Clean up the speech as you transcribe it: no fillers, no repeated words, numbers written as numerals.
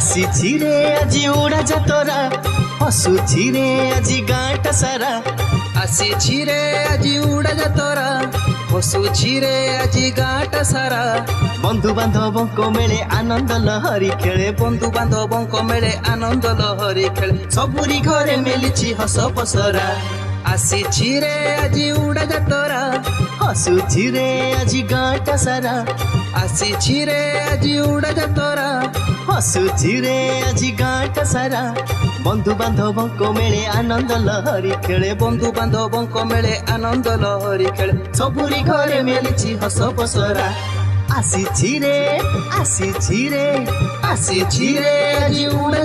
ଆସିଛି ରେ ଆଜି ଉଡ଼ା ଯାତରା ହସୁଛି ରେ ଆଜି ଗାଁଟା ସାରା ଆସିଛି ରେ ଆଜି ଉଡ଼ା ଯାତରା ହସୁଛି ରେ ଆଜି ଗାଁଟା ସାରା ବନ୍ଧୁ ବାନ୍ଧବଙ୍କ ମେଳେ ଆନନ୍ଦ ଲହରୀ ଖେଳେ ବନ୍ଧୁ ବାନ୍ଧବଙ୍କ ମେଳେ ଆନନ୍ଦ ଲହରୀ ଖେଳେ ସବୁରି ଘରେ ମିଳିଛି ହସ ପସରା ଆସିଛି ରେ ଆଜି ଉଡ଼ା ଯାତରା ହସୁଛି ରେ ଆଜି ଗାଁଟା ସାରା ଆସିଛି ରେ ଆଜି ଉଡ଼ା ଯାତରା ହସୁଛି ରେ ଆଜି ଗାଁଟା ସାରା ବନ୍ଧୁ ବାନ୍ଧବଙ୍କ ମେଳେ ଆନନ୍ଦ ଲହରୀ ଖେଳେ ବନ୍ଧୁ ବାନ୍ଧବଙ୍କ ମେଳେ ଆନନ୍ଦ ଲହରୀ ଖେଳେ ସବୁରି ଘରେ ମିଳିଛି ହସ ପସରା ଆସିଛି ରେ ଆଜି ଉଡ଼ା